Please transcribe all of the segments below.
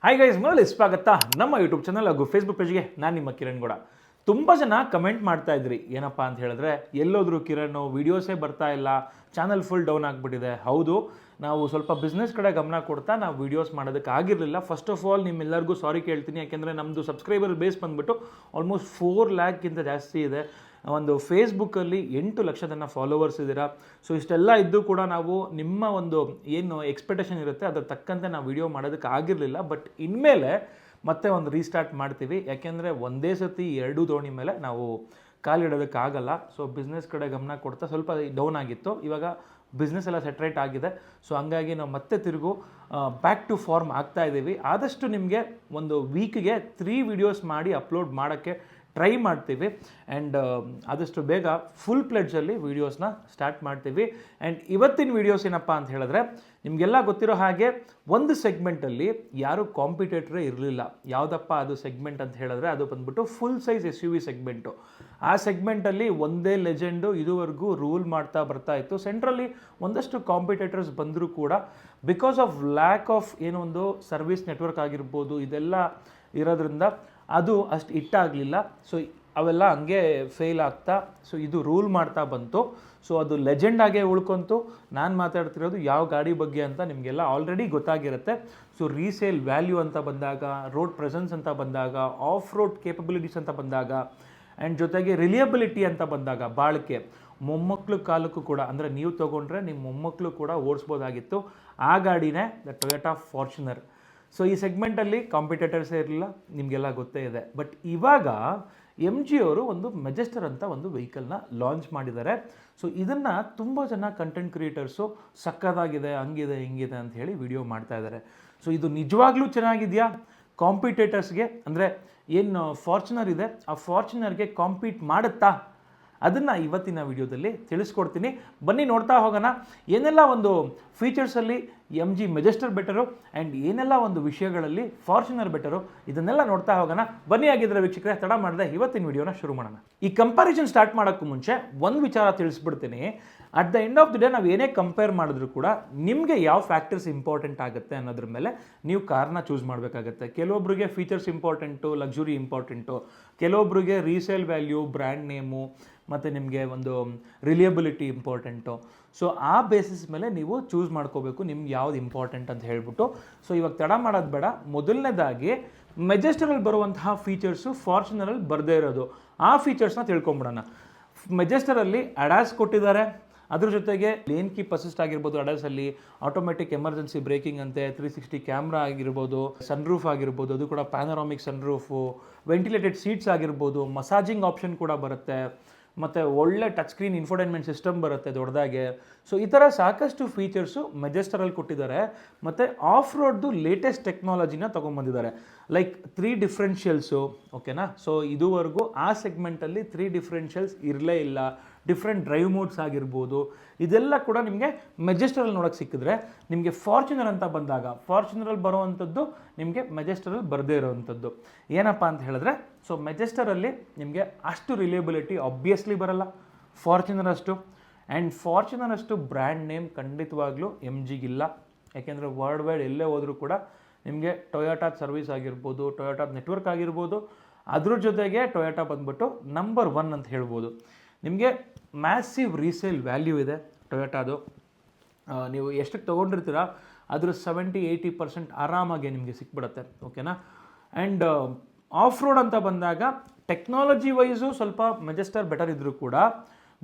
Hi guys, ಮೊದಲು ಸ್ವಾಗತ ನಮ್ಮ ಯೂಟ್ಯೂಬ್ ಚಾನಲ್ ಹಾಗೂ ಫೇಸ್ಬುಕ್ ಪೇಜ್ಗೆ. ನಾನು ನಿಮ್ಮ ಕಿರಣ್ ಗೌಡ. ತುಂಬ ಜನ ಕಮೆಂಟ್ ಮಾಡ್ತಾ ಇದ್ರಿ, ಏನಪ್ಪ ಅಂತ ಹೇಳಿದ್ರೆ ಎಲ್ಲೋದ್ರು ಕಿರಣ್ ವೀಡಿಯೋಸೇ ಬರ್ತಾ ಇಲ್ಲ, ಚಾನಲ್ ಫುಲ್ ಡೌನ್ ಆಗಿಬಿಟ್ಟಿದೆ. ಹೌದು, ನಾವು ಸ್ವಲ್ಪ ಬಿಸ್ನೆಸ್ ಕಡೆ ಗಮನ ಕೊಡ್ತಾ ನಾವು ವೀಡಿಯೋಸ್ ಮಾಡೋದಕ್ಕೆ ಆಗಿರಲಿಲ್ಲ. ಫಸ್ಟ್ ಆಫ್ ಆಲ್ ನಿಮ್ಮೆಲ್ಲರಿಗೂ ಸಾರಿ ಕೇಳ್ತೀನಿ, ಯಾಕೆಂದರೆ ನಮ್ಮದು ಸಬ್ಸ್ಕ್ರೈಬರ್ ಬೇಸ್ ಬಂದುಬಿಟ್ಟು ಆಲ್ಮೋಸ್ಟ್ 4 ಲ್ಯಾಕ್ಗಿಂತ ಜಾಸ್ತಿ ಇದೆ. ಒಂದು ಫೇಸ್ಬುಕ್ಕಲ್ಲಿ 8 ಲಕ್ಷ ಜನ ಫಾಲೋವರ್ಸ್ ಇದ್ದೀರಾ. ಸೊ ಇಷ್ಟೆಲ್ಲ ಇದ್ದು ಕೂಡ ನಾವು ನಿಮ್ಮ ಒಂದು ಏನು ಎಕ್ಸ್ಪೆಕ್ಟೇಷನ್ ಇರುತ್ತೆ ಅದರ ತಕ್ಕಂತೆ ನಾವು ವಿಡಿಯೋ ಮಾಡೋದಕ್ಕೆ ಆಗಿರಲಿಲ್ಲ. ಬಟ್ ಇನ್ಮೇಲೆ ಮತ್ತೆ ಒಂದು ರೀಸ್ಟಾರ್ಟ್ ಮಾಡ್ತೀವಿ, ಯಾಕೆಂದರೆ ಒಂದೇ ಸತಿ 2 ದೋಣಿ ಮೇಲೆ ನಾವು ಕಾಲಿಡೋದಕ್ಕಾಗಲ್ಲ. ಸೊ ಬಿಸ್ನೆಸ್ ಕಡೆ ಗಮನ ಕೊಡ್ತಾ ಸ್ವಲ್ಪ ಡೌನ್ ಆಗಿತ್ತು, ಇವಾಗ ಬಿಸ್ನೆಸ್ ಎಲ್ಲ ಸೆಟ್ರೇಟ್ ಆಗಿದೆ. ಸೊ ಹಂಗಾಗಿ ನಾವು ಮತ್ತೆ ತಿರುಗು ಬ್ಯಾಕ್ ಟು ಫಾರ್ಮ್ ಆಗ್ತಾ ಇದ್ದೀವಿ. ಆದಷ್ಟು ನಿಮಗೆ ಒಂದು ವೀಕ್ಗೆ 3 ವೀಡಿಯೋಸ್ ಮಾಡಿ ಅಪ್ಲೋಡ್ ಮಾಡೋಕ್ಕೆ ಟ್ರೈ ಮಾಡ್ತೀವಿ. ಆ್ಯಂಡ್ ಆದಷ್ಟು ಬೇಗ ಫುಲ್ ಪ್ಲೆಡ್ಜಲ್ಲಿ ವೀಡಿಯೋಸ್ನ ಸ್ಟಾರ್ಟ್ ಮಾಡ್ತೀವಿ. ಆ್ಯಂಡ್ ಇವತ್ತಿನ ವೀಡಿಯೋಸ್ ಏನಪ್ಪ ಅಂತ ಹೇಳಿದ್ರೆ, ನಿಮಗೆಲ್ಲ ಗೊತ್ತಿರೋ ಹಾಗೆ ಒಂದು ಸೆಗ್ಮೆಂಟಲ್ಲಿ ಯಾರೂ ಕಾಂಪಿಟೇಟ್ರೇ ಇರಲಿಲ್ಲ. ಯಾವುದಪ್ಪ ಅದು ಸೆಗ್ಮೆಂಟ್ ಅಂತ ಹೇಳಿದ್ರೆ, ಅದು ಬಂದ್ಬಿಟ್ಟು ಫುಲ್ ಸೈಜ್ SUV ಸೆಗ್ಮೆಂಟು. ಆ ಸೆಗ್ಮೆಂಟಲ್ಲಿ ಒಂದೇ ಲೆಜೆಂಡು ಇದುವರೆಗೂ ರೂಲ್ ಮಾಡ್ತಾ ಬರ್ತಾ ಇತ್ತು. ಸೆಂಟ್ರಲ್ಲಿ ಒಂದಷ್ಟು ಕಾಂಪಿಟೇಟರ್ಸ್ ಬಂದರೂ ಕೂಡ ಬಿಕಾಸ್ ಆಫ್ ಲ್ಯಾಕ್ ಆಫ್ ಏನೋ ಒಂದು ಸರ್ವಿಸ್ ನೆಟ್ವರ್ಕ್ ಆಗಿರ್ಬೋದು, ಇದೆಲ್ಲ ಇರೋದ್ರಿಂದ ಅದು ಅಷ್ಟು ಹಿಟ್ಟಾಗಲಿಲ್ಲ. ಸೊ ಅವೆಲ್ಲ ಹಂಗೆ ಫೇಲ್ ಆಗ್ತಾ ಸೊ ಇದು ರೂಲ್ ಮಾಡ್ತಾ ಬಂತು. ಸೊ ಅದು ಲೆಜೆಂಡ್ ಆಗೇ ಉಳ್ಕೊಂತು. ನಾನು ಮಾತಾಡ್ತಿರೋದು ಯಾವ ಗಾಡಿ ಬಗ್ಗೆ ಅಂತ ನಿಮಗೆಲ್ಲ ಆಲ್ರೆಡಿ ಗೊತ್ತಾಗಿರುತ್ತೆ. ಸೊ ರೀಸೇಲ್ ವ್ಯಾಲ್ಯೂ ಅಂತ ಬಂದಾಗ, ರೋಡ್ ಪ್ರೆಸೆನ್ಸ್ ಅಂತ ಬಂದಾಗ, ಆಫ್ ರೋಡ್ ಕೇಪಬಿಲಿಟೀಸ್ ಅಂತ ಬಂದಾಗ, ಆ್ಯಂಡ್ ಜೊತೆಗೆ ರಿಲಿಯಬಿಲಿಟಿ ಅಂತ ಬಂದಾಗ, ಬಾಳಿಕೆ ಮೊಮ್ಮಕ್ಕಳು ಕಾಲಕ್ಕೂ ಕೂಡ, ಅಂದರೆ ನೀವು ತೊಗೊಂಡ್ರೆ ನಿಮ್ಮ ಮೊಮ್ಮಕ್ಕಳು ಕೂಡ ಓಡಿಸ್ಬೋದಾಗಿತ್ತು. ಆ ಗಾಡಿನೇ ದ ಟೊಯೋಟಾ ಫಾರ್ಚುನರ್. ಸೊ ಈ ಸೆಗ್ಮೆಂಟಲ್ಲಿ ಕಾಂಪಿಟೇಟರ್ಸೇ ಇರಲಿಲ್ಲ, ನಿಮಗೆಲ್ಲ ಗೊತ್ತೇ ಇದೆ. ಬಟ್ ಇವಾಗ MG ಅವರು ಒಂದು ಮೆಜೆಸ್ಟರ್ ಅಂತ ಒಂದು ವೆಹಿಕಲ್ನ ಲಾಂಚ್ ಮಾಡಿದ್ದಾರೆ. ಸೊ ಇದನ್ನು ತುಂಬ ಜನ ಕಂಟೆಂಟ್ ಕ್ರಿಯೇಟರ್ಸು ಸಕ್ಕತ್ತಾಗಿದೆ, ಹಂಗಿದೆ ಹಿಂಗಿದೆ ಅಂತ ಹೇಳಿ ವಿಡಿಯೋ ಮಾಡ್ತಾ ಇದ್ದಾರೆ. ಸೊ ಇದು ನಿಜವಾಗ್ಲೂ ಚೆನ್ನಾಗಿದೆಯಾ ಕಾಂಪಿಟೇಟರ್ಸ್ಗೆ? ಅಂದರೆ ಏನು ಫಾರ್ಚುನರ್ ಇದೆ, ಆ ಫಾರ್ಚುನರ್ಗೆ ಕಾಂಪೀಟ್ ಮಾಡುತ್ತಾ? ಅದನ್ನು ಇವತ್ತಿನ ವಿಡಿಯೋದಲ್ಲಿ ತಿಳಿಸ್ಕೊಡ್ತೀನಿ. ಬನ್ನಿ ನೋಡ್ತಾ ಹೋಗೋಣ. ಏನೆಲ್ಲ ಒಂದು ಫೀಚರ್ಸಲ್ಲಿ MG ಮೆಜೆಸ್ಟರ್ ಬೆಟರು ಆ್ಯಂಡ್ ಏನೆಲ್ಲ ಒಂದು ವಿಷಯಗಳಲ್ಲಿ ಫಾರ್ಚುನರ್ ಬೆಟರು, ಇದನ್ನೆಲ್ಲ ನೋಡ್ತಾ ಹೋಗೋಣ. ಬನ್ನಿ. ಆಗಿದ್ರೆ ವೀಕ್ಷಕರೇ, ತಡ ಮಾಡಿದೆ ಇವತ್ತಿನ ವಿಡಿಯೋನ ಶುರು ಮಾಡೋಣ. ಈ ಕಂಪ್ಯಾರಿಸನ್ ಸ್ಟಾರ್ಟ್ ಮಾಡೋಕ್ಕೂ ಮುಂಚೆ ಒಂದು ವಿಚಾರ ತಿಳಿಸ್ಬಿಡ್ತೀನಿ. At the end of the day ನಾವು ಏನೇ ಕಂಪೇರ್ ಮಾಡಿದ್ರು ಕೂಡ ನಿಮಗೆ ಯಾವ ಫ್ಯಾಕ್ಟರ್ಸ್ ಇಂಪಾರ್ಟೆಂಟ್ ಆಗುತ್ತೆ ಅನ್ನೋದ್ರ ಮೇಲೆ ನೀವು ಕಾರ್ನ ಚೂಸ್ ಮಾಡಬೇಕಾಗತ್ತೆ. ಕೆಲವೊಬ್ಬರಿಗೆ ಫೀಚರ್ಸ್ ಇಂಪಾರ್ಟೆಂಟು, ಲಕ್ಸುರಿ ಇಂಪಾರ್ಟೆಂಟು, ಕೆಲವೊಬ್ಬರಿಗೆ ರೀಸೇಲ್ ವ್ಯಾಲ್ಯೂ, ಬ್ರ್ಯಾಂಡ್ ನೇಮು ಮತ್ತು ನಿಮಗೆ ಒಂದು ರಿಲಿಯಬಿಲಿಟಿ ಇಂಪಾರ್ಟೆಂಟು. ಸೊ ಆ ಬೇಸಿಸ್ ಮೇಲೆ ನೀವು ಚೂಸ್ ಮಾಡ್ಕೋಬೇಕು ನಿಮ್ಗೆ ಯಾವ್ದು ಇಂಪಾರ್ಟೆಂಟ್ ಅಂತ ಹೇಳ್ಬಿಟ್ಟು. ಸೊ ಇವಾಗ ತಡ ಮಾಡೋದು ಬೇಡ. ಮೊದಲನೇದಾಗಿ ಮೆಜೆಸ್ಟರಲ್ಲಿ ಬರುವಂತಹ ಫೀಚರ್ಸು ಫಾರ್ಚುನರಲ್ಲಿ ಬರದೇ ಇರೋದು, ಆ ಫೀಚರ್ಸ್ನ ತಿಳ್ಕೊಂಬಿಡೋಣ. ಮೆಜೆಸ್ಟರಲ್ಲಿ ಅಡಾಸ್ ಕೊಟ್ಟಿದ್ದಾರೆ, ಅದ್ರ ಜೊತೆಗೆ ಲೇನ್ ಕೀಪ್ ಅಸಿಸ್ಟ್ ಆಗಿರ್ಬೋದು, ಅಡಾಸಲ್ಲಿ ಆಟೋಮೆಟಿಕ್ ಎಮರ್ಜೆನ್ಸಿ ಬ್ರೇಕಿಂಗ್ ಅಂತೆ, 360 ಕ್ಯಾಮ್ರಾ ಆಗಿರ್ಬೋದು, ಸನ್ರೂಫ್ ಆಗಿರ್ಬೋದು, ಅದು ಕೂಡ ಪ್ಯಾನರಾಮಿಕ್ ಸನ್ರೂಫು, ವೆಂಟಿಲೇಟೆಡ್ ಸೀಟ್ಸ್ ಆಗಿರ್ಬೋದು, ಮಸಾಜಿಂಗ್ ಆಪ್ಷನ್ ಕೂಡ ಬರುತ್ತೆ, ಮತ್ತು ಒಳ್ಳೆ ಟಚ್ ಸ್ಕ್ರೀನ್ ಇನ್ಫೋಟೈನ್ಮೆಂಟ್ ಸಿಸ್ಟಮ್ ಬರುತ್ತೆ ದೊಡ್ಡದಾಗೆ. ಸೊ ಈ ಥರ ಸಾಕಷ್ಟು ಫೀಚರ್ಸು ಮೆಜೆಸ್ಟರಲ್ಲಿ ಕೊಟ್ಟಿದ್ದಾರೆ. ಮತ್ತು ಆಫ್ ರೋಡ್ದು ಲೇಟೆಸ್ಟ್ ಟೆಕ್ನಾಲಜಿನ ತೊಗೊಂಬಂದಿದ್ದಾರೆ. ಲೈಕ್ 3 ಡಿಫ್ರೆನ್ಷಿಯಲ್ಸು, ಓಕೆನಾ. ಸೊ ಇದುವರೆಗೂ ಆ ಸೆಗ್ಮೆಂಟಲ್ಲಿ 3 ಡಿಫ್ರೆನ್ಷಿಯಲ್ಸ್ ಇರಲೇ ಇಲ್ಲ. ಡಿಫ್ರೆಂಟ್ ಡ್ರೈವ್ ಮೋಡ್ಸ್ ಆಗಿರ್ಬೋದು, ಇದೆಲ್ಲ ಕೂಡ ನಿಮಗೆ ಮೆಜೆಸ್ಟರಲ್ಲಿ ನೋಡೋಕ್ಕೆ ಸಿಕ್ಕಿದ್ರೆ, ನಿಮಗೆ ಫಾರ್ಚುನರ್ ಅಂತ ಬಂದಾಗ ಫಾರ್ಚುನರಲ್ಲಿ ಬರೋವಂಥದ್ದು ನಿಮಗೆ ಮೆಜೆಸ್ಟರಲ್ಲಿ ಬರದೇ ಇರೋವಂಥದ್ದು ಏನಪ್ಪ ಅಂತ ಹೇಳಿದ್ರೆ, ಸೊ ಮೆಜೆಸ್ಟರಲ್ಲಿ ನಿಮಗೆ ಅಷ್ಟು ರಿಲಿಯಬಿಲಿಟಿ ಆಬ್ವಿಯಸ್ಲಿ ಬರಲ್ಲ ಫಾರ್ಚುನರ್ ಅಷ್ಟು. ಆ್ಯಂಡ್ ಫಾರ್ಚುನರ್ ಅಷ್ಟು ಬ್ರ್ಯಾಂಡ್ ನೇಮ್ ಖಂಡಿತವಾಗ್ಲೂ MGಗಿಲ್ಲ. ಯಾಕೆಂದರೆ ವರ್ಲ್ಡ್ ವೈಡ್ ಎಲ್ಲೇ ಹೋದರೂ ಕೂಡ ನಿಮಗೆ ಟೊಯೋಟಾದ ಸರ್ವಿಸ್ ಆಗಿರ್ಬೋದು, ಟೊಯೋಟಾದ ನೆಟ್ವರ್ಕ್ ಆಗಿರ್ಬೋದು, ಅದ್ರ ಜೊತೆಗೆ ಟೊಯೋಟಾ ಬಂದ್ಬಿಟ್ಟು ನಂಬರ್ 1 ಅಂತ ಹೇಳ್ಬೋದು. ನಿಮಗೆ ಮ್ಯಾಸಿವ್ ರೀಸೇಲ್ ವ್ಯಾಲ್ಯೂ ಇದೆ ಟೊಯೋಟಾದು. ನೀವು ಎಷ್ಟಕ್ಕೆ ತೊಗೊಂಡಿರ್ತೀರ ಅದ್ರ 70-80% ಆರಾಮಾಗಿ ನಿಮಗೆ ಸಿಕ್ಬಿಡುತ್ತೆ, ಓಕೆನಾ. ಆ್ಯಂಡ್ ಆಫ್ ರೋಡ್ ಅಂತ ಬಂದಾಗ ಟೆಕ್ನಾಲಜಿ ವೈಸು ಸ್ವಲ್ಪ ಮೆಜೆಸ್ಟರ್ ಬೆಟರ್ ಇದ್ದರೂ ಕೂಡ,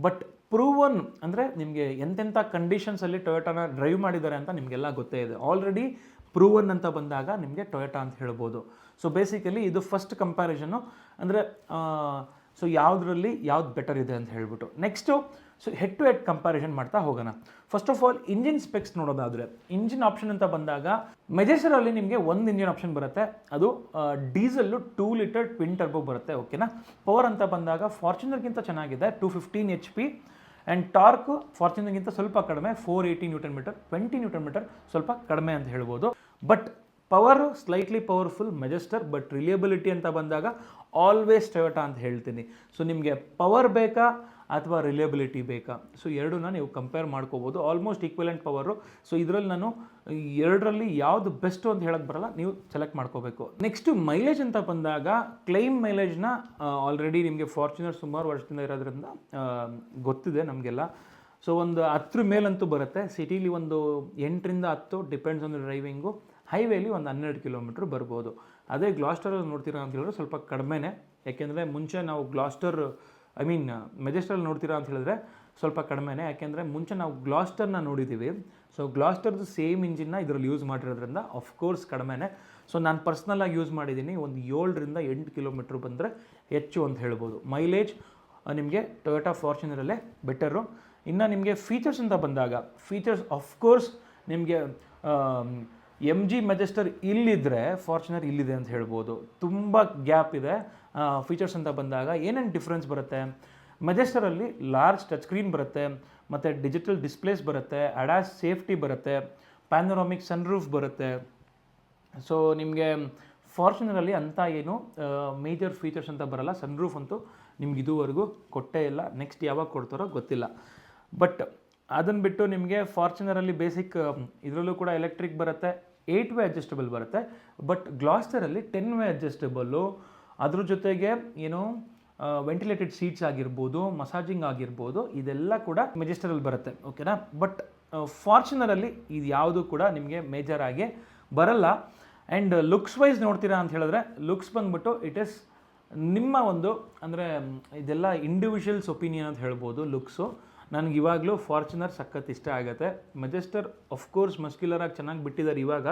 ಬಟ್ ಪ್ರೂವನ್ ಅಂದರೆ ನಿಮಗೆ ಎಂತೆಂಥ ಕಂಡೀಷನ್ಸಲ್ಲಿ ಟೊಯೋಟಾನ ಡ್ರೈವ್ ಮಾಡಿದ್ದಾರೆ ಅಂತ ನಿಮಗೆಲ್ಲ ಗೊತ್ತೇ ಇದೆ. ಆಲ್ರೆಡಿ ಪ್ರೂವನ್ ಅಂತ ಬಂದಾಗ ನಿಮಗೆ ಟೊಯೋಟಾ ಅಂತ ಹೇಳ್ಬೋದು. ಸೊ ಬೇಸಿಕಲಿ ಇದು ಫಸ್ಟ್ ಕಂಪ್ಯಾರಿಸನ್ನು, ಅಂದರೆ ಸೊ ಯಾವುದರಲ್ಲಿ ಯಾವ್ದು ಬೆಟರ್ ಇದೆ ಅಂತ ಹೇಳ್ಬಿಟ್ಟು. Next so head to head comparison ಮಾಡ್ತಾ ಹೋಗೋಣ. First of all engine specs ನೋಡೋದಾದರೆ, ಇಂಜಿನ್ ಆಪ್ಷನ್ ಅಂತ ಬಂದಾಗ ಮೆಜೆಸ್ಟರಲ್ಲಿ ನಿಮಗೆ ಒಂದು ಇಂಜಿನ್ ಆಪ್ಷನ್ ಬರುತ್ತೆ, ಅದು ಡೀಸೆಲ್ಲು 2 ಲೀಟರ್ ಟ್ವಿನ್ ಟರ್ಬೋ ಬರುತ್ತೆ, ಓಕೆನಾ. ಪವರ್ ಅಂತ ಬಂದಾಗ ಫಾರ್ಚುನರ್ಗಿಂತ ಚೆನ್ನಾಗಿದೆ, 215 HP. ಆ್ಯಂಡ್ ಟಾರ್ಕು ಫಾರ್ಚುನರ್ಗಿಂತ ಸ್ವಲ್ಪ ಕಡಿಮೆ, 480 Nm, 20 Nm ಸ್ವಲ್ಪ ಕಡಿಮೆ ಅಂತ ಹೇಳ್ಬೋದು. But power slightly powerful Majestor. But reliability ಅಂತ ಬಂದಾಗ ಆಲ್ವೇಸ್ ಟೊಯೋಟಾ ಅಂತ ಹೇಳ್ತೀನಿ. ಸೊ ನಿಮಗೆ ಪವರ್ ಬೇಕಾ ಅಥವಾ ರಿಲೇಬಿಲಿಟಿ ಬೇಕಾ. ಸೊ ಎರಡನ್ನ ನೀವು ಕಂಪೇರ್ ಮಾಡ್ಕೋಬೋದು, ಆಲ್ಮೋಸ್ಟ್ ಈಕ್ವಲೆಂಟ್ ಪವರು. ಸೊ ಇದರಲ್ಲಿ ನಾನು ಎರಡರಲ್ಲಿ ಯಾವುದು ಬೆಸ್ಟು ಅಂತ ಹೇಳಕ್ಕೆ ಬರಲ್ಲ, ನೀವು ಸೆಲೆಕ್ಟ್ ಮಾಡ್ಕೋಬೇಕು. ನೆಕ್ಸ್ಟು ಮೈಲೇಜ್ ಅಂತ ಬಂದಾಗ ಕ್ಲೈಮ್ ಮೈಲೇಜ್ನ ಆಲ್ರೆಡಿ ನಿಮಗೆ ಫಾರ್ಚುನರ್ ಸುಮಾರು ವರ್ಷದಿಂದ ಇರೋದ್ರಿಂದ ಗೊತ್ತಿದೆ ನಮಗೆಲ್ಲ. ಸೊ ಒಂದು 10 ಮೇಲಂತೂ ಬರುತ್ತೆ. ಸಿಟೀಲಿ ಒಂದು 8ರಿಂದ 10 ಡಿಪೆಂಡ್ಸ್ ಆನ್ ಡ್ರೈವಿಂಗು. ಹೈವೇಲಿ ಒಂದು 12 ಕಿಲೋಮೀಟ್ರ್ ಬರ್ಬೋದು. ಅದೇ ಗ್ಲಾಸ್ಟರಲ್ಲಿ ನೋಡ್ತೀರಾ ಅಂತ ಹೇಳಿದ್ರೆ ಸ್ವಲ್ಪ ಕಡಿಮೆನೇ, ಯಾಕೆಂದರೆ ಮುಂಚೆ ನಾವು ಮೆಜೆಸ್ಟರಲ್ಲಿ ನೋಡ್ತೀರಾ ಅಂತ ಹೇಳಿದ್ರೆ ಸ್ವಲ್ಪ ಕಡಿಮೆನೇ, ಯಾಕೆಂದರೆ ಮುಂಚೆ ನಾವು ಗ್ಲಾಸ್ಟರ್ನ ನೋಡಿದ್ದೀವಿ. ಸೊ ಗ್ಲಾಸ್ಟರ್ದು ಸೇಮ್ ಇಂಜಿನ್ನ ಇದರಲ್ಲಿ ಯೂಸ್ ಮಾಡಿರೋದ್ರಿಂದ ಆಫ್ಕೋರ್ಸ್ ಕಡಿಮೆನೇ. ಸೊ ನಾನು ಪರ್ಸ್ನಲಾಗಿ ಯೂಸ್ ಮಾಡಿದ್ದೀನಿ, ಒಂದು 7ರಿಂದ 8 ಕಿಲೋಮೀಟ್ರ್ ಬಂದರೆ ಹೆಚ್ಚು ಅಂತ ಹೇಳ್ಬೋದು. ಮೈಲೇಜ್ ನಿಮಗೆ ಟೊಯೋಟಾ ಫಾರ್ಚುನರಲ್ಲೇ ಬೆಟರು. ಇನ್ನು ನಿಮಗೆ ಫೀಚರ್ಸ್ ಅಂತ ಬಂದಾಗ ಫೀಚರ್ಸ್ ಆಫ್ಕೋರ್ಸ್ ನಿಮಗೆ MG ಮೆಜೆಸ್ಟರ್ ಇಲ್ಲಿದ್ದರೆ ಫಾರ್ಚುನರ್ ಇಲ್ಲಿದೆ ಅಂತ ಹೇಳ್ಬೋದು. ತುಂಬ ಗ್ಯಾಪ್ ಇದೆ. ಫೀಚರ್ಸ್ ಅಂತ ಬಂದಾಗ ಏನೇನು ಡಿಫ್ರೆನ್ಸ್ ಬರುತ್ತೆ, ಮೆಜೆಸ್ಟರಲ್ಲಿ ಲಾರ್ಜ್ ಟಚ್ ಸ್ಕ್ರೀನ್ ಬರುತ್ತೆ, ಮತ್ತು ಡಿಜಿಟಲ್ ಡಿಸ್ಪ್ಲೇಸ್ ಬರುತ್ತೆ, ಅಡಾಸ್ ಸೇಫ್ಟಿ ಬರುತ್ತೆ, ಪ್ಯಾನೋರಾಮಿಕ್ ಸನ್ರೂಫ್ ಬರುತ್ತೆ. ಸೊ ನಿಮಗೆ ಫಾರ್ಚುನರಲ್ಲಿ ಅಂಥ ಏನು ಮೇಜರ್ ಫೀಚರ್ಸ್ ಅಂತ ಬರಲ್ಲ. ಸನ್ರೂಫ್ ಅಂತೂ ನಿಮ್ಗೆ ಇದುವರೆಗೂ ಕೊಟ್ಟೇ ಇಲ್ಲ, ನೆಕ್ಸ್ಟ್ ಯಾವಾಗ ಕೊಡ್ತಾರೋ ಗೊತ್ತಿಲ್ಲ. ಬಟ್ ಅದನ್ನು ಬಿಟ್ಟು ನಿಮಗೆ ಫಾರ್ಚುನರಲ್ಲಿ ಬೇಸಿಕ್ ಇದರಲ್ಲೂ ಕೂಡ ಎಲೆಕ್ಟ್ರಿಕ್ ಬರುತ್ತೆ, 8 ವೇ ಅಡ್ಜಸ್ಟಬಲ್ ಬರುತ್ತೆ. ಬಟ್ ಗ್ಲಾಸ್ಟರಲ್ಲಿ 10 ವೇ ಅಡ್ಜಸ್ಟಬಲ್ಲು, ಅದ್ರ ಜೊತೆಗೆ ಏನು ವೆಂಟಿಲೇಟೆಡ್ ಸೀಟ್ಸ್ ಆಗಿರ್ಬೋದು, ಮಸಾಜಿಂಗ್ ಆಗಿರ್ಬೋದು, ಇದೆಲ್ಲ ಕೂಡ ಮೆಜೆಸ್ಟರಲ್ಲಿ ಬರುತ್ತೆ. ಓಕೆನಾ. ಬಟ್ ಫಾರ್ಚುನರಲ್ಲಿ ಇದು ಯಾವುದು ಕೂಡ ನಿಮಗೆ ಮೇಜರ್ ಆಗಿ ಬರಲ್ಲ. ಆ್ಯಂಡ್ ಲುಕ್ಸ್ ವೈಸ್ ನೋಡ್ತೀರಾ ಅಂತ ಹೇಳಿದ್ರೆ ಲುಕ್ಸ್ ಬಂದ್ಬಿಟ್ಟು ಇಟ್ ಇಸ್ ನಿಮ್ಮ ಒಂದು ಅಂದರೆ ಇದೆಲ್ಲ ಇಂಡಿವಿಜುವಲ್ಸ್ ಒಪಿನಿಯನ್ ಅಂತ ಹೇಳ್ಬೋದು ಲುಕ್ಸು. ನನಗೆ ಇವಾಗಲೂ ಫಾರ್ಚುನರ್ ಸಖತ್ ಇಷ್ಟ ಆಗುತ್ತೆ. ಮೆಜೆಸ್ಟರ್ ಆಫ್ಕೋರ್ಸ್ ಮಸ್ಕ್ಯುಲರಾಗಿ ಚೆನ್ನಾಗಿ ಬಿಟ್ಟಿದ್ದಾರೆ ಇವಾಗ.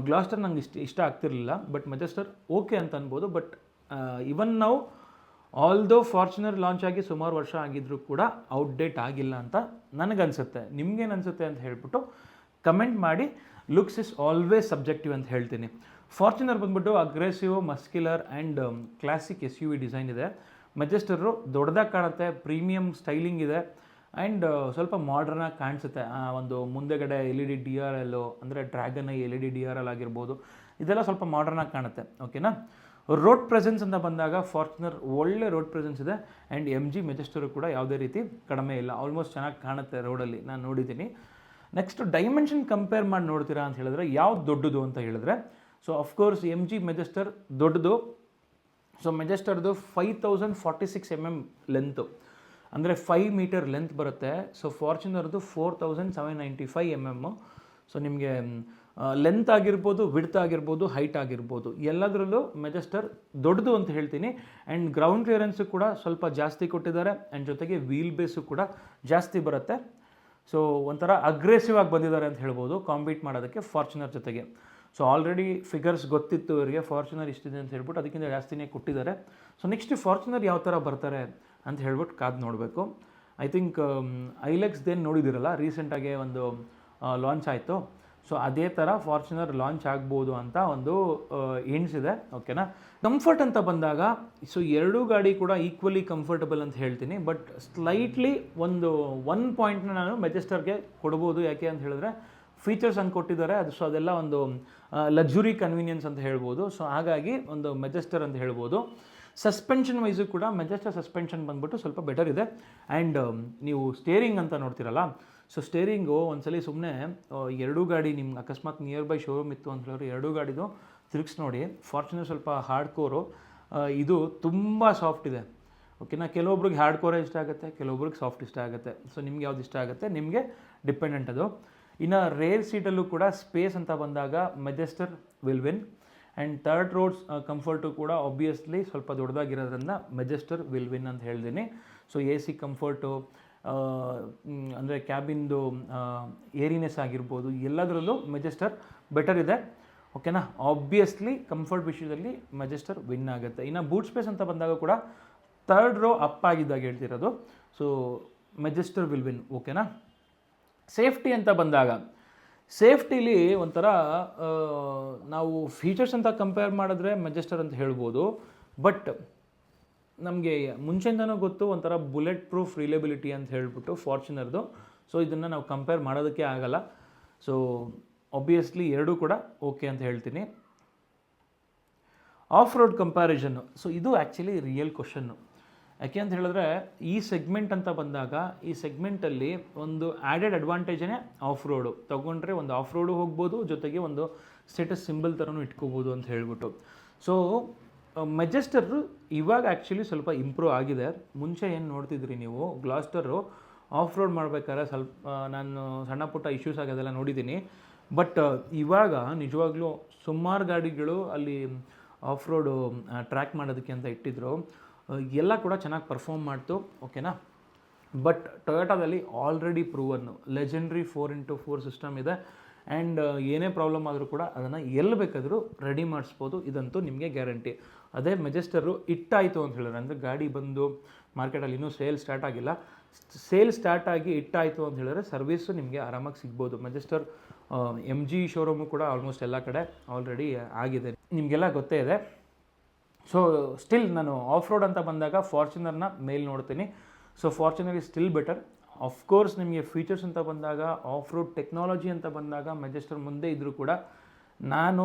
ಗ್ಲಾಸ್ಟರ್ ನಂಗೆ ಇಷ್ಟ ಆಗ್ತಿರಲಿಲ್ಲ, ಬಟ್ ಮೆಜೆಸ್ಟರ್ ಓಕೆ ಅಂತ ಅನ್ಬೋದು. ಬಟ್ ಇವನ್ ನಾವು ಆಲ್ದೋ ಫಾರ್ಚುನರ್ ಲಾಂಚ್ ಆಗಿ ಸುಮಾರು ವರ್ಷ ಆಗಿದ್ರೂ ಕೂಡ ಔಟ್ಡೇಟ್ ಆಗಿಲ್ಲ ಅಂತ ನನಗನ್ಸುತ್ತೆ. ನಿಮ್ಗೇನು ಅನಿಸುತ್ತೆ ಅಂತ ಹೇಳ್ಬಿಟ್ಟು ಕಮೆಂಟ್ ಮಾಡಿ. ಲುಕ್ಸ್ ಇಸ್ ಆಲ್ವೇಸ್ ಸಬ್ಜೆಕ್ಟಿವ್ ಅಂತ ಹೇಳ್ತೀನಿ. ಫಾರ್ಚುನರ್ ಬಂದ್ಬಿಟ್ಟು aggressive, muscular and classic SUV design ಇದೆ. ಮೆಜೆಸ್ಟರು ದೊಡ್ಡದಾಗಿ ಕಾಣುತ್ತೆ, ಪ್ರೀಮಿಯಂ ಸ್ಟೈಲಿಂಗ್ ಇದೆ, ಆ್ಯಂಡ್ ಸ್ವಲ್ಪ ಮಾಡ್ರನ್ನಾಗಿ ಕಾಣಿಸುತ್ತೆ. ಒಂದು ಮುಂದೆಗಡೆ LED DRL ಅಂದರೆ ಡ್ರ್ಯಾಗನ್ LED DRL ಆಗಿರ್ಬೋದು, ಇದೆಲ್ಲ ಸ್ವಲ್ಪ ಮಾಡ್ರನ್ನಾಗಿ ಕಾಣುತ್ತೆ. ಓಕೆನಾ. ರೋಡ್ ಪ್ರೆಸೆನ್ಸ್ ಅಂತ ಬಂದಾಗ ಫಾರ್ಚುನರ್ ಒಳ್ಳೆ ರೋಡ್ ಪ್ರೆಸೆನ್ಸ್ ಇದೆ. ಆ್ಯಂಡ್ MG ಮೆಜೆಸ್ಟರು ಕೂಡ ಯಾವುದೇ ರೀತಿ ಕಡಿಮೆ ಇಲ್ಲ, ಆಲ್ಮೋಸ್ಟ್ ಚೆನ್ನಾಗಿ ಕಾಣುತ್ತೆ ರೋಡಲ್ಲಿ, ನಾನು ನೋಡಿದ್ದೀನಿ. ನೆಕ್ಸ್ಟ್ ಡೈಮೆನ್ಷನ್ ಕಂಪೇರ್ ಮಾಡಿ ನೋಡ್ತೀರಾ ಅಂತ ಹೇಳಿದ್ರೆ ಯಾವ್ದು ದೊಡ್ಡದು ಅಂತ ಹೇಳಿದ್ರೆ, ಸೊ ಅಫ್ಕೋರ್ಸ್ MG ಮೆಜೆಸ್ಟರ್ ದೊಡ್ಡದು. ಸೊ ಮೆಜೆಸ್ಟರ್ದು 5046 mm ಲೆಂತು, ಅಂದರೆ 5 ಮೀಟರ್ ಲೆಂತ್ ಬರುತ್ತೆ. ಸೊ ಫಾರ್ಚುನರ್ದು 4795 mm. ಸೊ ನಿಮಗೆ ಲೆಂತ್ ಆಗಿರ್ಬೋದು, ವಿಡ್ತ್ ಆಗಿರ್ಬೋದು, ಹೈಟ್ ಆಗಿರ್ಬೋದು, ಎಲ್ಲದರಲ್ಲೂ ಮೆಜೆಸ್ಟರ್ ದೊಡ್ಡದು ಅಂತ ಹೇಳ್ತೀನಿ. ಆ್ಯಂಡ್ ಗ್ರೌಂಡ್ ಕ್ಲಿಯರೆನ್ಸು ಕೂಡ ಸ್ವಲ್ಪ ಜಾಸ್ತಿ ಕೊಟ್ಟಿದ್ದಾರೆ, ಆ್ಯಂಡ್ ಜೊತೆಗೆ ವೀಲ್ ಬೇಸು ಕೂಡ ಜಾಸ್ತಿ ಬರುತ್ತೆ. ಸೊ ಒಂಥರ ಅಗ್ರೆಸಿವ್ ಆಗಿ ಬಂದಿದ್ದಾರೆ ಅಂತ ಹೇಳ್ಬೋದು ಕಾಂಪೀಟ್ ಮಾಡೋದಕ್ಕೆ ಫಾರ್ಚುನರ್ ಜೊತೆಗೆ. ಸೊ ಆಲ್ರೆಡಿ ಫಿಗರ್ಸ್ ಗೊತ್ತಿತ್ತು ಇವರಿಗೆ ಫಾರ್ಚುನರ್ ಇಷ್ಟಿದೆ ಅಂತ ಹೇಳ್ಬಿಟ್ಟು, ಅದಕ್ಕಿಂತ ಜಾಸ್ತಿನೇ ಕೊಟ್ಟಿದ್ದಾರೆ. ಸೊ ನೆಕ್ಸ್ಟ್ ಫಾರ್ಚುನರ್ ಯಾವ ಥರ ಬರ್ತಾರೆ ಅಂತ ಹೇಳ್ಬಿಟ್ಟು ಕಾದು ನೋಡಬೇಕು. ಐ ಥಿಂಕ್ ಐಲೆಕ್ಸ್ದೇನು ನೋಡಿದಿರಲ್ಲ, ರೀಸೆಂಟಾಗೆ ಒಂದು ಲಾಂಚ್ ಆಯಿತು. ಸೊ ಅದೇ ಥರ ಫಾರ್ಚುನರ್ ಲಾಂಚ್ ಆಗ್ಬೋದು ಅಂತ ಒಂದು ಏನ್ಸ್ ಇದೆ. ಓಕೆನಾ. ಕಂಫರ್ಟ್ ಅಂತ ಬಂದಾಗ ಸೊ ಎರಡೂ ಗಾಡಿ ಕೂಡ ಈಕ್ವಲಿ ಕಂಫರ್ಟಬಲ್ ಅಂತ ಹೇಳ್ತೀನಿ. ಬಟ್ ಸ್ಲೈಟ್ಲಿ ಒನ್ ಪಾಯಿಂಟ್ನ ನಾನು ಮೆಜೆಸ್ಟರ್ಗೆ ಕೊಡ್ಬೋದು. ಯಾಕೆ ಅಂತ ಹೇಳಿದ್ರೆ ಫೀಚರ್ಸ್ ಹಂಗೆ ಕೊಟ್ಟಿದ್ದಾರೆ, ಸೊ ಅದೆಲ್ಲ ಒಂದು ಲಕ್ಸುರಿ ಕನ್ವೀನಿಯನ್ಸ್ ಅಂತ ಹೇಳ್ಬೋದು. ಸೊ ಹಾಗಾಗಿ ಒಂದು ಮೆಜೆಸ್ಟರ್ ಅಂತ ಹೇಳ್ಬೋದು. ಸಸ್ಪೆನ್ಷನ್ ವೈಸು ಕೂಡ ಮೆಜೆಸ್ಟರ್ ಸಸ್ಪೆನ್ಷನ್ ಬಂದ್ಬಿಟ್ಟು ಸ್ವಲ್ಪ ಬೆಟರ್ ಇದೆ. ಆ್ಯಂಡ್ ನೀವು ಸ್ಟೇರಿಂಗ್ ಅಂತ ನೋಡ್ತಿರಲ್ಲ, ಸೊ ಸ್ಟೇರಿಂಗು ಒಂದ್ಸಲಿ ಸುಮ್ಮನೆ ಎರಡೂ ಗಾಡಿ ನಿಮ್ಗೆ ಅಕಸ್ಮಾತ್ ನಿಯರ್ ಬೈ ಶೋರೂಮ್ ಇತ್ತು ಅಂತ ಹೇಳಿದ್ರೆ ಎರಡೂ ಗಾಡಿದು ತಿರುಗಿಸಿ ನೋಡಿ. ಫಾರ್ಚುನರ್ ಸ್ವಲ್ಪ ಹಾರ್ಡ್ ಕೋರು, ಇದು ತುಂಬ ಸಾಫ್ಟ್ ಇದೆ. ಓಕೆನಾ. ಕೆಲವೊಬ್ರಿಗೆ ಹಾರ್ಡ್ ಕೋರೇ ಇಷ್ಟ ಆಗುತ್ತೆ, ಕೆಲವೊಬ್ರಿಗೆ ಸಾಫ್ಟ್ ಇಷ್ಟ ಆಗುತ್ತೆ. ಸೊ ನಿಮ್ಗೆ ಯಾವ್ದು ಇಷ್ಟ ಆಗುತ್ತೆ ನಿಮಗೆ ಡಿಪೆಂಡೆಂಟ್ ಅದು. ಇನ್ನು ರೇರ್ ಸೀಟಲ್ಲೂ ಕೂಡ ಸ್ಪೇಸ್ ಅಂತ ಬಂದಾಗ Majestor will win. And third row's comfort ಕೂಡ ಆಬ್ವಿಯಸ್ಲಿ ಸ್ವಲ್ಪ ದೊಡ್ಡದಾಗಿರೋದ್ರಿಂದ ಮೆಜೆಸ್ಟರ್ ವಿಲ್ ವಿನ್ ಅಂತ ಹೇಳ್ತೀನಿ. ಸೊ AC ಕಂಫರ್ಟು, ಅಂದರೆ ಕ್ಯಾಬಿನ್ದು ಏರಿನೆಸ್ ಆಗಿರ್ಬೋದು, ಎಲ್ಲದರಲ್ಲೂ ಮೆಜೆಸ್ಟರ್ ಬೆಟರ್ ಇದೆ. ಓಕೆನಾ. ಆಬ್ವಿಯಸ್ಲಿ ಕಂಫರ್ಟ್ ವಿಷಯದಲ್ಲಿ ಮೆಜೆಸ್ಟರ್ ವಿನ್ ಆಗುತ್ತೆ. ಇನ್ನು ಬೂಟ್ ಸ್ಪೇಸ್ ಅಂತ ಬಂದಾಗ ಕೂಡ ಥರ್ಡ್ ರೋ ಅಪ್ ಆಗಿದ್ದಾಗ ಹೇಳ್ತಿರೋದು. So Majestor will win. ಓಕೆನಾ. ಸೇಫ್ಟಿ ಅಂತ ಬಂದಾಗ ಸೇಫ್ಟಿಲಿ ಒಂಥರ ನಾವು ಫೀಚರ್ಸ್ ಅಂತ ಕಂಪೇರ್ ಮಾಡಿದ್ರೆ ಮೆಜೆಸ್ಟರ್ ಅಂತ ಹೇಳ್ಬೋದು. ಬಟ್ ನಮಗೆ ಮುಂಚೆಯಿಂದನೂ ಗೊತ್ತು ಒಂಥರ ಬುಲೆಟ್ ಪ್ರೂಫ್ ರಿಲೇಬಿಲಿಟಿ ಅಂತ ಹೇಳ್ಬಿಟ್ಟು ಫಾರ್ಚುನರ್ದು. ಸೊ ಇದನ್ನು ನಾವು ಕಂಪೇರ್ ಮಾಡೋದಕ್ಕೆ ಆಗಲ್ಲ. ಸೊ ಆಬ್ವಿಯಸ್ಲಿ ಎರಡೂ ಕೂಡ ಓಕೆ ಅಂತ ಹೇಳ್ತೀನಿ. ಆಫ್ ರೋಡ್ ಕಂಪ್ಯಾರಿಸನ್ನು, ಸೊ ಇದು ಆ್ಯಕ್ಚುಲಿ ರಿಯಲ್ ಕ್ವಶನ್ನು. ಯಾಕೆ ಅಂತ ಹೇಳಿದ್ರೆ ಈ ಸೆಗ್ಮೆಂಟ್ ಅಂತ ಬಂದಾಗ ಈ ಸೆಗ್ಮೆಂಟಲ್ಲಿ ಒಂದು ಆ್ಯಡೆಡ್ ಅಡ್ವಾಂಟೇಜೇ ಆಫ್ ರೋಡು ತೊಗೊಂಡ್ರೆ ಒಂದು ಆಫ್ ರೋಡು ಹೋಗ್ಬೋದು, ಜೊತೆಗೆ ಒಂದು ಸ್ಟೇಟಸ್ ಸಿಂಬಲ್ ಥರನೂ ಇಟ್ಕೋಬೋದು ಅಂತ ಹೇಳ್ಬಿಟ್ಟು. ಸೊ ಮೆಜೆಸ್ಟರು ಇವಾಗ ಆ್ಯಕ್ಚುಲಿ ಸ್ವಲ್ಪ ಇಂಪ್ರೂವ್ ಆಗಿದೆ. ಮುಂಚೆ ಏನು ನೋಡ್ತಿದ್ರಿ ನೀವು ಗ್ಲಾಸ್ಟರು ಆಫ್ ರೋಡ್ ಮಾಡ್ಬೇಕಾದ್ರೆ ಸ್ವಲ್ಪ ನಾನು ಸಣ್ಣ ಪುಟ್ಟ ಇಶ್ಯೂಸ್ ಆಗೋದೆಲ್ಲ ನೋಡಿದ್ದೀನಿ. ಬಟ್ ಇವಾಗ ನಿಜವಾಗ್ಲೂ ಸುಮಾರು ಗಾಡಿಗಳು ಅಲ್ಲಿ ಆಫ್ ರೋಡು ಟ್ರ್ಯಾಕ್ ಮಾಡೋದಕ್ಕೆ ಅಂತ ಇಟ್ಟಿದ್ರು, ಎಲ್ಲ ಕೂಡ ಚೆನ್ನಾಗಿ ಪರ್ಫಾರ್ಮ್ ಮಾಡ್ತು, ಓಕೆನಾ. ಬಟ್ ಟೊಯೋಟಾದಲ್ಲಿ already proven legendary 4x4 system ಇದೆ. ಆ್ಯಂಡ್ ಏನೇ ಪ್ರಾಬ್ಲಮ್ ಆದರೂ ಕೂಡ ಅದನ್ನು ಎಲ್ಲಿ ಬೇಕಾದರೂ ರೆಡಿ ಮಾಡಿಸ್ಬೋದು, ಇದಂತೂ ನಿಮಗೆ ಗ್ಯಾರಂಟಿ. ಅದೇ ಮೆಜೆಸ್ಟರು ಇಟ್ಟಾಯಿತು ಅಂತ ಹೇಳಿದ್ರೆ, ಅಂದರೆ ಗಾಡಿ ಬಂದು ಮಾರ್ಕೆಟಲ್ಲಿ ಇನ್ನೂ ಸೇಲ್ ಸ್ಟಾರ್ಟ್ ಆಗಿಲ್ಲ, ಸೇಲ್ ಸ್ಟಾರ್ಟ್ ಆಗಿ ಇಟ್ಟಾಯಿತು ಅಂತ ಹೇಳಿದ್ರೆ ಸರ್ವಿಸು ನಿಮಗೆ ಆರಾಮಾಗಿ ಸಿಗ್ಬೋದು. ಮೆಜೆಸ್ಟರ್ MG ಶೋರೂಮು ಕೂಡ ಆಲ್ಮೋಸ್ಟ್ ಎಲ್ಲ ಕಡೆ ಆಲ್ರೆಡಿ ಆಗಿದೆ, ನಿಮಗೆಲ್ಲ ಗೊತ್ತೇ ಇದೆ. ಸೊ ಸ್ಟಿಲ್ ನಾನು ಆಫ್ ರೋಡ್ ಅಂತ ಬಂದಾಗ ಫಾರ್ಚುನರ್ನ ಮೇಲ್ ನೋಡ್ತೀನಿ. So Fortuner is still better. Of course ನಿಮಗೆ ಫೀಚರ್ಸ್ ಅಂತ ಬಂದಾಗ, ಆಫ್ ರೋಡ್ ಟೆಕ್ನಾಲಜಿ ಅಂತ ಬಂದಾಗ ಮೆಜೆಸ್ಟರ್ ಮುಂದೆ ಇದ್ದರೂ ಕೂಡ ನಾನು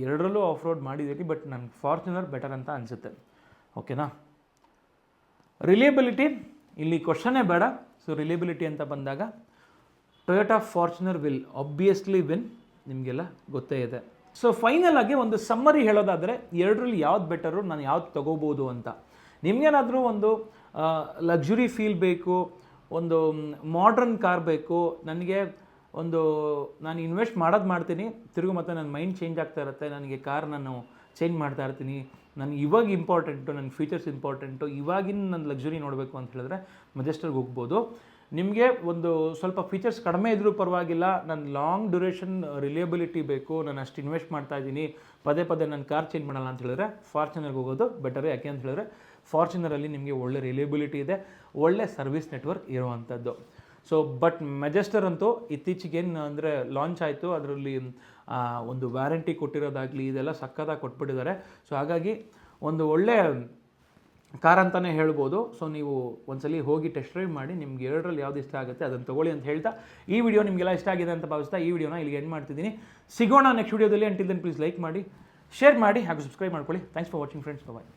ಎರಡರಲ್ಲೂ ಆಫ್ ರೋಡ್ ಮಾಡಿದ್ದೀನಿ, ಬಟ್ ನನಗೆ ಫಾರ್ಚುನರ್ ಬೆಟರ್ ಅಂತ ಅನಿಸುತ್ತೆ, ಓಕೆನಾ. ರಿಲಿಯಬಿಲಿಟಿ ಇಲ್ಲಿ ಕ್ವಶನ್ನೇ ಬೇಡ. ಸೊ ರಿಲಿಯಬಿಲಿಟಿ ಅಂತ ಬಂದಾಗ Toyota Fortuner will obviously win, ನಿಮಗೆಲ್ಲ ಗೊತ್ತೇ ಇದೆ. ಸೊ ಫೈನಲ್ ಆಗಿ ಒಂದು ಸಮ್ಮರಿ ಹೇಳೋದಾದರೆ ಎರಡರಲ್ಲಿ ಯಾವ್ದು ಬೆಟರು, ನಾನು ಯಾವ್ದು ತೊಗೋಬೋದು ಅಂತ. ನಿಮಗೇನಾದರೂ ಒಂದು ಲಕ್ಸುರಿ ಫೀಲ್ ಬೇಕು, ಒಂದು ಮಾಡ್ರನ್ ಕಾರ್ ಬೇಕು, ನನಗೆ ಒಂದು ನಾನು ಇನ್ವೆಸ್ಟ್ ಮಾಡ್ತೀನಿ, ತಿರುಗು ಮತ್ತು ನನ್ನ ಮೈಂಡ್ ಚೇಂಜ್ ಆಗ್ತಾ ಇರುತ್ತೆ, ನನಗೆ ಕಾರ್ ನಾನು ಚೇಂಜ್ ಮಾಡ್ತಾ ಇರ್ತೀನಿ, ನನಗೆ ಇವಾಗ ಇಂಪಾರ್ಟೆಂಟು, ನನಗೆ ಫೀಚರ್ಸ್ ಇಂಪಾರ್ಟೆಂಟು, ಇವಾಗಿನ ನನ್ನ ಲಕ್ಸುರಿ ನೋಡಬೇಕು ಅಂತ ಹೇಳಿದ್ರೆ ಮೆಜೆಸ್ಟರ್ಗೆ ಹೋಗ್ಬೋದು. ನಿಮಗೆ ಒಂದು ಸ್ವಲ್ಪ ಫೀಚರ್ಸ್ ಕಡಿಮೆ ಇದ್ದರೂ ಪರವಾಗಿಲ್ಲ, ನನ್ನ ಲಾಂಗ್ ಡ್ಯೂರೇಷನ್ ರಿಲಿಯಬಿಲಿಟಿ ಬೇಕು, ನಾನು ಅಷ್ಟು ಇನ್ವೆಸ್ಟ್ ಮಾಡ್ತಾ ಇದ್ದೀನಿ, ಪದೇ ಪದೇ ನನ್ನ ಕಾರ್ ಚೇಂಜ್ ಮಾಡಲ್ಲ ಅಂತ ಹೇಳಿದ್ರೆ ಫಾರ್ಚುನರ್ಗೆ ಹೋಗೋದು ಬೆಟರ್. ಯಾಕೆ ಅಂತ ಹೇಳಿದ್ರೆ ಫಾರ್ಚುನರಲ್ಲಿ ನಿಮಗೆ ಒಳ್ಳೆ ರಿಲಿಯಬಿಲಿಟಿ ಇದೆ, ಒಳ್ಳೆ ಸರ್ವಿಸ್ ನೆಟ್ವರ್ಕ್ ಇರುವಂಥದ್ದು. ಸೊ ಬಟ್ ಮೆಜೆಸ್ಟರ್ ಅಂತೂ ಇತ್ತೀಚೆಗೇನು ಅಂದರೆ ಲಾಂಚ್ ಆಯಿತು, ಅದರಲ್ಲಿ ಒಂದು ವ್ಯಾರಂಟಿ ಕೊಟ್ಟಿರೋದಾಗಲಿ ಇದೆಲ್ಲ ಸಕ್ಕತ್ತಾಗಿ ಕೊಟ್ಬಿಟ್ಟಿದ್ದಾರೆ. ಸೊ ಹಾಗಾಗಿ ಒಂದು ಒಳ್ಳೆ ಕಾರ್ ಅಂತಲೇ ಹೇಳ್ಬೋದು. ಸೊ ನೀವು ಒಂದ್ಸಲಿ ಹೋಗಿ ಟೆಸ್ಟ್ ಡ್ರೈವ್ ಮಾಡಿ, ನಿಮ್ಗೆ ಎರಡರಲ್ಲಿ ಯಾವ್ದು ಇಷ್ಟ ಆಗುತ್ತೆ ಅದನ್ನು ತೊಗೊಳ್ಳಿ ಅಂತ ಹೇಳ್ತಾ, ಈ ವಿಡಿಯೋ ನಿಮಗೆಲ್ಲ ಇಷ್ಟ ಆಗಿದೆ ಅಂತ ಭಾವಿಸ್ತಾ ಈ ವಿಡಿಯೋನ ಇಲ್ಲಿಗೆ ಎಂಡ್ ಮಾಡ್ತಿದ್ದೀನಿ. ಸಿಗೋಣ ನೆಕ್ಸ್ಟ್ ವಿಡಿಯೋದಲ್ಲಿ. ಅಂಟಿಲ್ ದೆನ್ ಪ್ಲೀಸ್ ಲೈಕ್ ಮಾಡಿ, ಶೇರ್ ಮಾಡಿ ಹಾಗೂ ಸಬ್ಸ್ಕ್ರೈಬ್ ಮಾಡ್ಕೊಳ್ಳಿ. Thanks for watching friends, bye.